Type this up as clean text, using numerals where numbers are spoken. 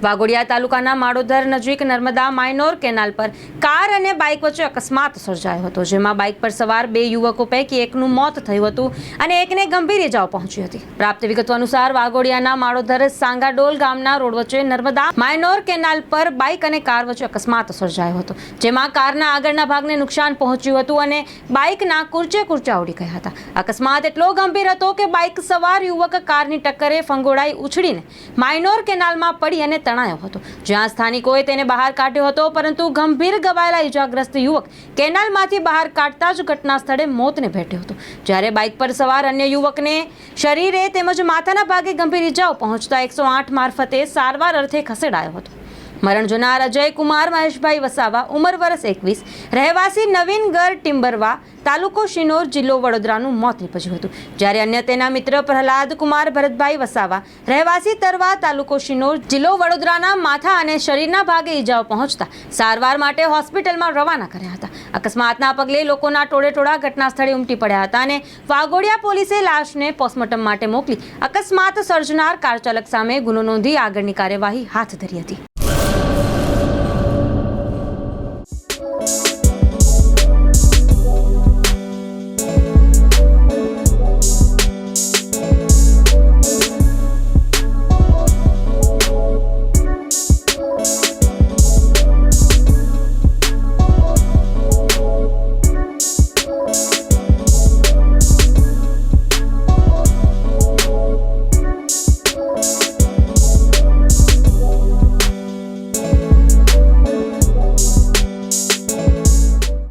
વાઘોડિયા તાલુકાના માળોદર નજીક Narmada minor canal પર કાર અને બાઇક વચ્ચે અકસ્માત સર્જાયો હતો, જેમાં બાઇક પર સવાર બે યુવકો પૈકી એકનું મોત થયું હતું અને એકને ગંભીર ઇજાઓ પહોંચી હતી। પ્રાપ્ત વિગતો અનુસાર વાઘોડિયાના માળોદર સાંગાડોલ ગામના રોડ વચ્ચે નર્મદા માઇનોર કેનાલ પર બાઇક અને કાર વચ્ચે અકસ્માત સર્જાયો હતો, જેમાં કારના આગળના ભાગને નુકસાન પહોંચ્યું હતું અને બાઇકના કુરચે ઉડી ગયા હતા। અકસ્માત એટલો ગંભીર હતો કે બાઇક સવાર યુવક કારની ટક્કરે ફંગોળાઈ ઉછળીને માઇનોર કેનાલમાં પડી અને તણાયો હતો, જ્યાં સ્થાનિકોએ તેને બહાર કાઢ્યો હતો, પરંતુ ગંભીર ઘવાયેલા ઇજાગ્રસ્ત યુવક કેનાલમાંથી બહાર કાઢતા જ ઘટના સ્થળે મોતને ભેટ્યો હતો, જ્યારે બાઇક પર સવાર અન્ય યુવકને શરીરે તેમજ માથાના ભાગે ગંભીર ઇજાઓ પહોંચતા 108 મારફતે સારવાર અર્થે ખસેડાયો હતો। મરણ જનાર અજય કુમાર મહેશભાઈ વસાવા, ઉંમર વર્ષ 21, રહેવાસી નવીનગર ટિમ્બરવા, તાલુકો શિનોર, જિલ્લો વડોદરાનું મોત નીપજ્યું હતું, જ્યારે અન્ય તેના મિત્ર પ્રહલાદ કુમાર ભરતભાઈ વસાવા, રહેવાસી તરવા, તાલુકો શિનોર, જિલ્લો વડોદરાના માથા અને શરીરના ભાગે ઇજાઓ પહોંચતા સારવાર માટે હોસ્પિટલમાં રવાના કર્યા હતા। અકસ્માતના પગલે લોકોના ટોળેટોળા ઘટના સ્થળે ઉમટી પડ્યા હતા અને વાઘોડિયા પોલીસે લાશને પોસ્ટમોર્ટમ માટે મોકલી અકસ્માત સર્જનાર કાર ચાલક સામે ગુનો નોંધી આગળની કાર્યવાહી હાથ ધરી હતી।